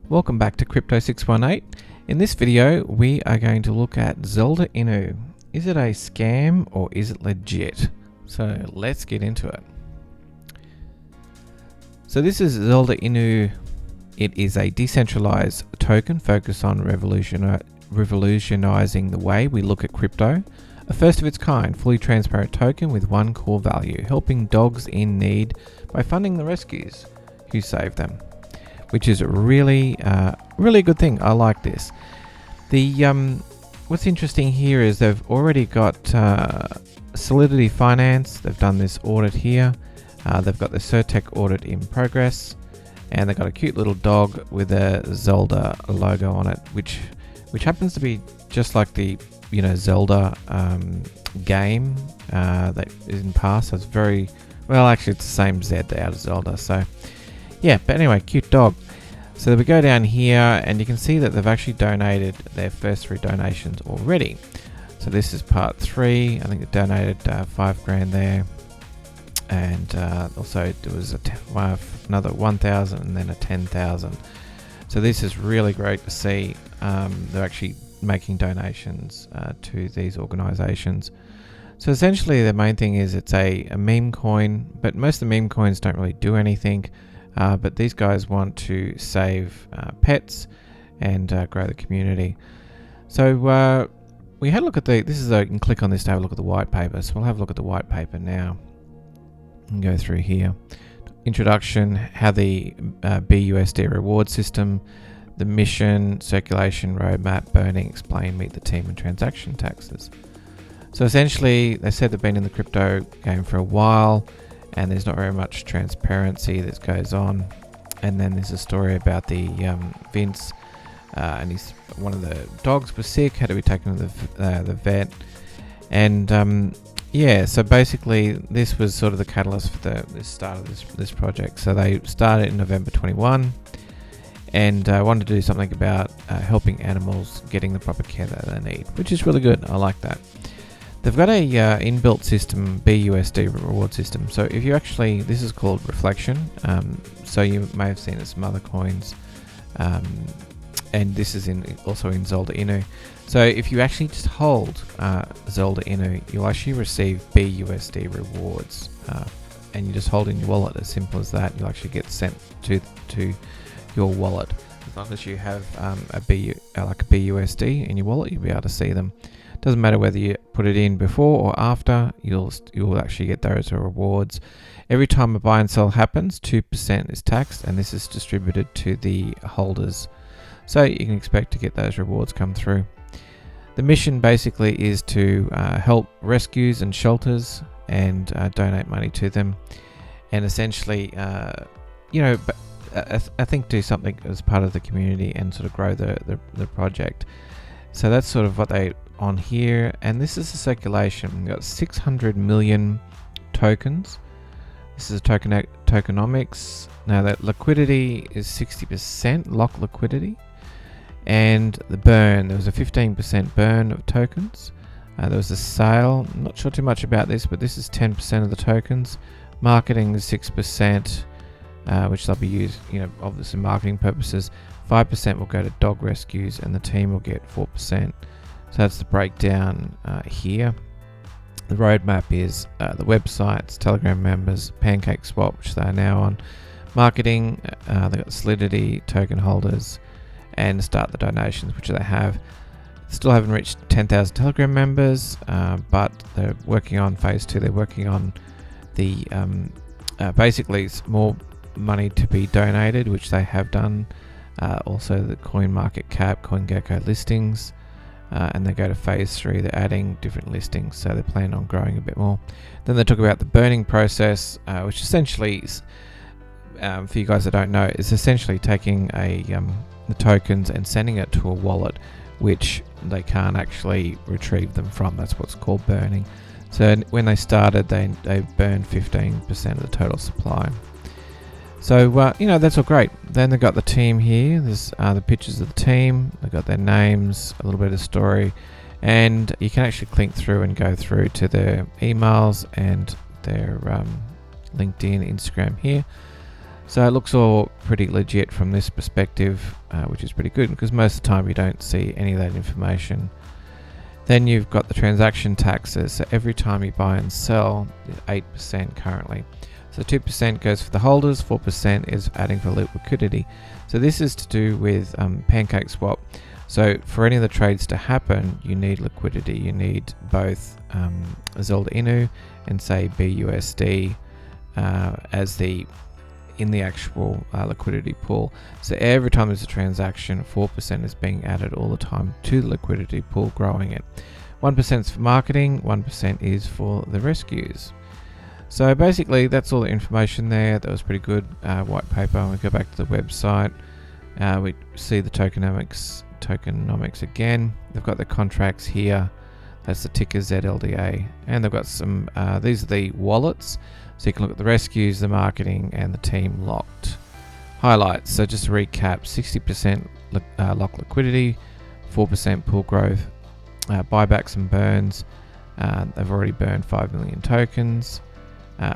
Welcome back to Crypto 618. In this video, we are going to look at Zelda Inu. Is it a scam or is it legit? So let's get into it. So this is Zelda Inu. It is a decentralized token focused on revolutionizing the way we look at crypto. A first of its kind, fully transparent token with one core value, helping dogs in need by funding the rescues who save them, which is really a good thing. I like this. What's interesting here is they've already got Solidity Finance. They've done this audit here. They've got the Certec audit in progress, and they've got a cute little dog with a Zelda logo on it, which happens to be just like the Zelda game that is in past. So it's very well. Actually, it's the same Z out of Zelda. So yeah, but anyway, cute dog. So we go down here and you can see that they've actually donated their first 3 donations already. So this is part 3. I think they donated $5,000 there, and also there was another 1,000 and then a 10,000. So this is really great to see. They're actually making donations to these organizations. So essentially the main thing is it's a meme coin, but most of the meme coins don't really do anything. But these guys want to save pets and grow the community. So we had a look at you can click on this to have a look at the white paper. So we'll have a look at the white paper now and go through here. Introduction, how the BUSD reward system, the mission, circulation, roadmap, burning, explain, meet the team, and transaction taxes. So essentially, they said they've been in the crypto game for a while, and there's not very much transparency that goes on. And then there's a story about the Vince, and one of the dogs was sick, had to be taken to the vet, and so basically this was sort of the catalyst for the start of this project. So they started in November 21, and wanted to do something about helping animals getting the proper care that they need, which is really good. I like that. They've got a inbuilt system, BUSD reward system. So if you actually, this is called Reflection. So you may have seen it some other coins, and this is also in Zelda Inu. So if you actually just hold Zelda Inu, you'll actually receive BUSD rewards, and you just hold in your wallet. As simple as that. You'll actually get sent to your wallet. As long as you have a BUSD in your wallet, you'll be able to see them. Doesn't matter whether you put it in before or after, you'll actually get those rewards. Every time a buy and sell happens, 2% is taxed, and this is distributed to the holders. So you can expect to get those rewards come through. The mission basically is to help rescues and shelters and donate money to them, and essentially, I think do something as part of the community and sort of grow the project. So that's sort of what they on here, and this is the circulation. We've got 600 million tokens. This is Tokenamics. Now that liquidity is 60% lock liquidity, and the burn, there was a 15% burn of tokens. There was a sale. I'm not sure too much about this, but this is 10% of the tokens. Marketing is 6%, which they'll be used, obviously marketing purposes. 5% will go to dog rescues, and the team will get 4%. So that's the breakdown here. The roadmap is the websites, Telegram members, Pancake Swap, which they are now on, marketing, they've got Solidity, token holders, and start the donations, which they have. Still haven't reached 10,000 Telegram members, but they're working on phase 2. They're working on the basically more money to be donated, which they have done. Also the coin market cap, CoinGecko listings. And they go to phase 3. They're adding different listings, so they plan on growing a bit more. Then they talk about the burning process, which essentially is, for you guys that don't know, is essentially taking the tokens and sending it to a wallet, which they can't actually retrieve them from. That's what's called burning. So when they started, they burned 15% of the total supply. So, that's all great. Then they've got the team here. There's the pictures of the team. They've got their names, a little bit of story. And you can actually click through and go through to their emails and their LinkedIn, Instagram here. So it looks all pretty legit from this perspective, which is pretty good because most of the time you don't see any of that information. Then you've got the transaction taxes. So every time you buy and sell, 8% currently. So 2% goes for the holders, 4% is adding for liquidity. So this is to do with PancakeSwap. So for any of the trades to happen, you need liquidity. You need both Zelda Inu and say BUSD as in the actual liquidity pool. So every time there's a transaction, 4% is being added all the time to the liquidity pool, growing it. 1% is for marketing, 1% is for the rescues. So basically that's all the information there. That was pretty good. White paper. We go back to the website. We see the tokenomics again. They've got the contracts here. That's the ticker ZLDA, and they've got some these are the wallets, so you can look at the rescues, the marketing, and the team locked highlights. So just to recap, 60% lock liquidity, 4% pool growth, buybacks and burns. They've already burned 5 million tokens.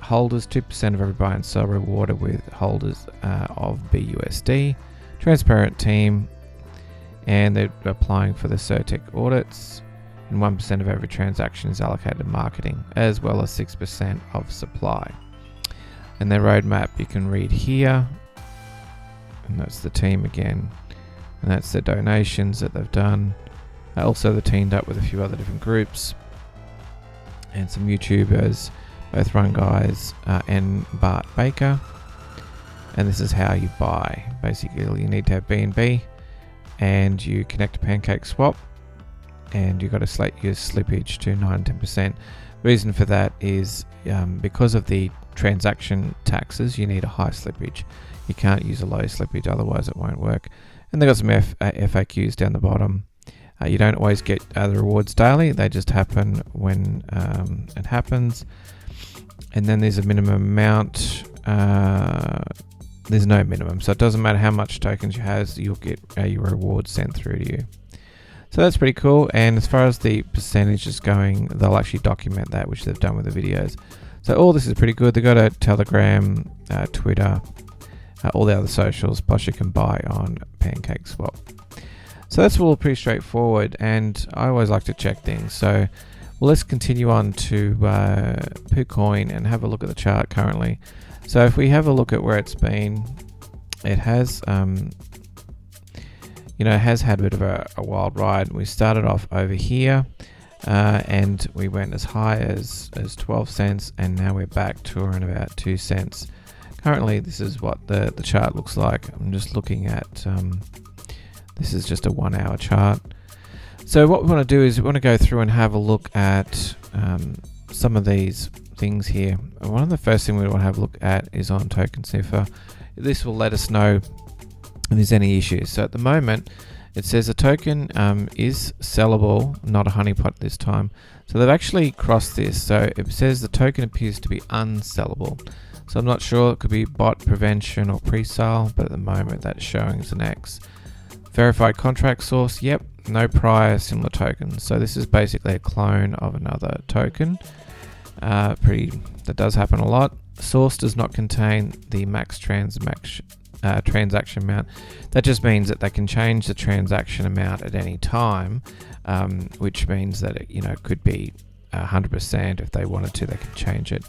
Holders, 2% of every buy and sell rewarded with holders of BUSD. Transparent team, and they're applying for the CertTech audits, and 1% of every transaction is allocated to marketing, as well as 6% of supply. And their roadmap you can read here, and that's the team again, and that's the donations that they've done. Also they've teamed up with a few other different groups and some YouTubers, both Run Guys and Bart Baker. And this is how you buy. Basically you need to have BNB, and you connect to PancakeSwap, and you've got to slate your slippage to 9-10%. Reason for that is because of the transaction taxes, you need a high slippage. You can't use a low slippage, otherwise it won't work. And they've got some FAQs down the bottom. You don't always get the rewards daily, they just happen when it happens. And then there's a minimum amount. There's no minimum, so it doesn't matter how much tokens you have, you'll get your rewards sent through to you. So that's pretty cool. And as far as the percentages going, they'll actually document that, which they've done with the videos. So all this is pretty good. They've got a Telegram, Twitter, all the other socials, plus you can buy on PancakeSwap. So that's all pretty straightforward, and I always like to check things. So let's continue on to PooCoin and have a look at the chart currently. So if we have a look at where it's been, it has has had a bit of a wild ride. We started off over here and we went as high as 12 cents, and now we're back to around about 2 cents. Currently this is what the chart looks like. I'm just looking at this is just a 1 hour chart. So what we want to do is we want to go through and have a look at some of these things here. One of the first things we want to have a look at is on Token Sniffer. This will let us know if there's any issues. So at the moment it says a token is sellable, not a honeypot this time. So they've actually crossed this. So it says the token appears to be unsellable. So I'm not sure, it could be bot prevention or pre-sale, but at the moment that's showing as an X. Verified contract source, yep, no prior similar tokens. So this is basically a clone of another token. That does happen a lot. Source does not contain the max transaction amount. That just means that they can change the transaction amount at any time, which means that it could be 100%. If they wanted to, they could change it.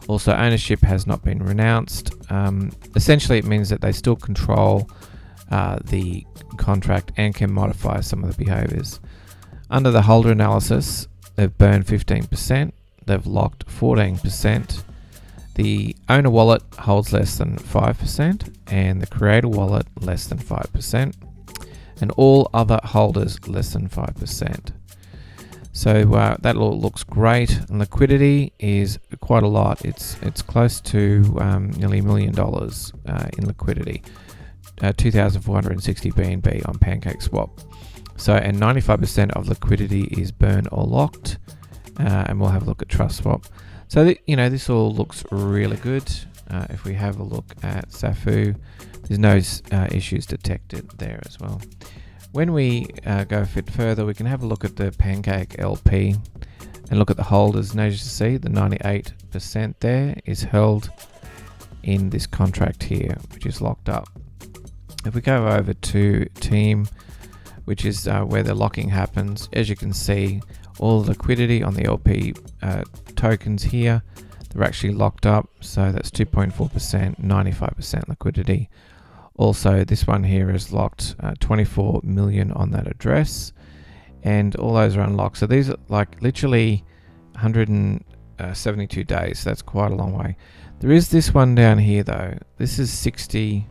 Also, ownership has not been renounced. Essentially, it means that they still control the contract and can modify some of the behaviors. Under the holder analysis, they've burned 15%. They've locked 14%. The owner wallet holds less than 5%, and the creator wallet less than 5%, and all other holders less than 5%. So that all looks great. And liquidity is quite a lot. It's close to nearly $1 million in liquidity. 2,460 BNB on PancakeSwap. So, and 95% of liquidity is burn or locked. And we'll have a look at TrustSwap. So this all looks really good. If we have a look at Safu, there's no issues detected there as well. When we go a bit further, we can have a look at the Pancake LP and look at the holders. And as you see, the 98% there is held in this contract here, which is locked up. If we go over to team, which is where the locking happens, as you can see, all the liquidity on the LP tokens here, they're actually locked up. So that's 2.4%, 95% liquidity. Also, this one here is locked 24 million on that address, and all those are unlocked. So these are like literally 172 days. So that's quite a long way. There is this one down here though. This is 60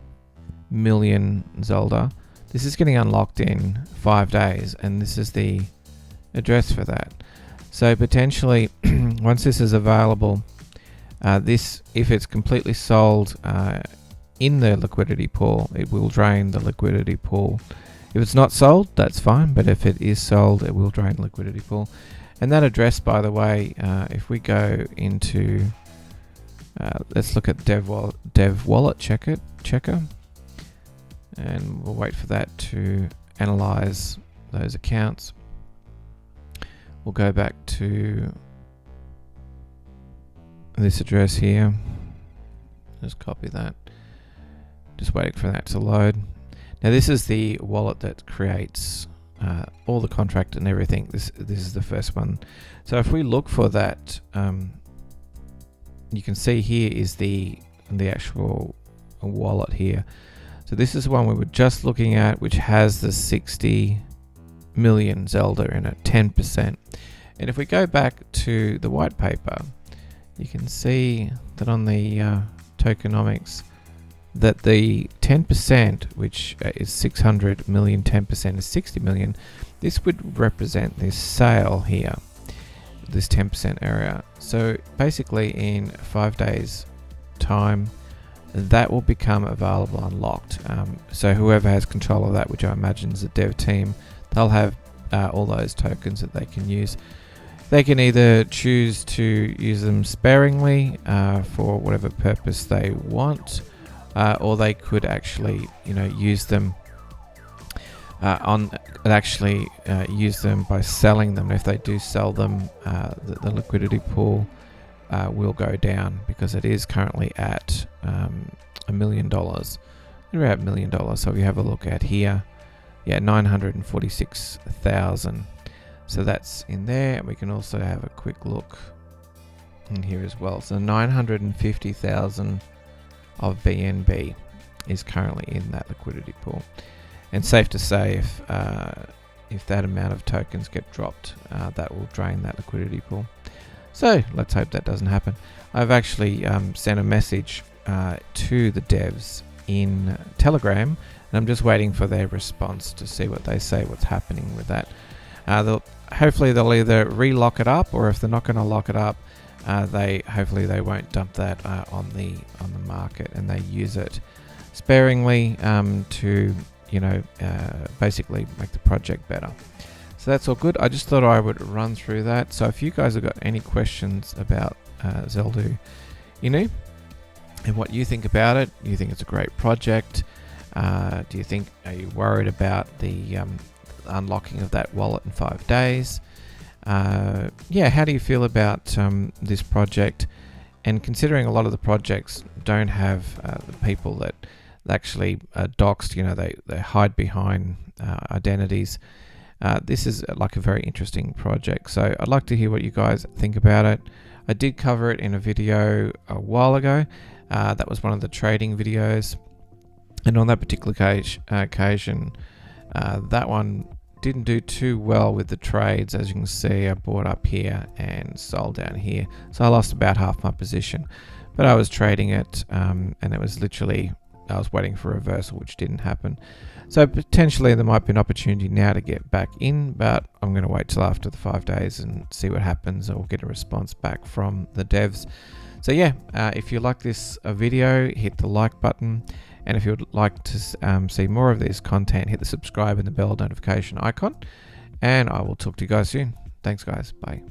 million Zelda. This is getting unlocked in 5 days, and this is the address for that. So potentially, once this is available, this, if it's completely sold in the liquidity pool, it will drain the liquidity pool. If it's not sold, that's fine, but if it is sold, it will drain the liquidity pool. And that address, by the way, if we go into, let's look at dev wallet checker, and we'll wait for that to analyze those accounts. We'll go back to this address here. Just copy that. Just waiting for that to load. Now this is the wallet that creates all the contract and everything. This is the first one. So if we look for that, you can see here is the actual wallet here. So this is the one we were just looking at, which has the 60 million Zelda in it, 10%. And if we go back to the white paper, you can see that on the tokenomics, that the 10%, which is 600 million, 10% is 60 million, this would represent this sale here, this 10% area. So basically in 5 days time, that will become available unlocked. So whoever has control of that, which I imagine is the dev team, they'll have all those tokens that they can use. They can either choose to use them sparingly for whatever purpose they want, or they could actually, use them use them by selling them. If they do sell them, the liquidity pool will go down, because it is currently at $1 million. We're at $1 million. So if you have a look at here, 946,000. So that's in there. And we can also have a quick look in here as well. So 950,000 of BNB is currently in that liquidity pool. And safe to say, if that amount of tokens get dropped, that will drain that liquidity pool. So let's hope that doesn't happen. I've actually sent a message to the devs in Telegram, and I'm just waiting for their response to see what they say, what's happening with that. Hopefully they'll either re-lock it up, or if they're not going to lock it up, hopefully they won't dump that on the market, and they use it sparingly to basically make the project better. So that's all good. I just thought I would run through that. So if you guys have got any questions about Zelda Inu and what you think about it, you think it's a great project? Are you worried about the unlocking of that wallet in 5 days? How do you feel about this project? And considering a lot of the projects don't have the people that actually doxed, they hide behind identities. This is like a very interesting project. So I'd like to hear what you guys think about it. I did cover it in a video a while ago. That was one of the trading videos. And on that particular occasion, that one didn't do too well with the trades. As you can see, I bought up here and sold down here. So I lost about half my position. But I was trading it, and it was literally, I was waiting for a reversal, which didn't happen. So potentially there might be an opportunity now to get back in, but I'm going to wait till after the 5 days and see what happens. I'll get a response back from the devs. So if you like this video, hit the like button. And if you would like to see more of this content, hit the subscribe and the bell notification icon. And I will talk to you guys soon. Thanks guys. Bye.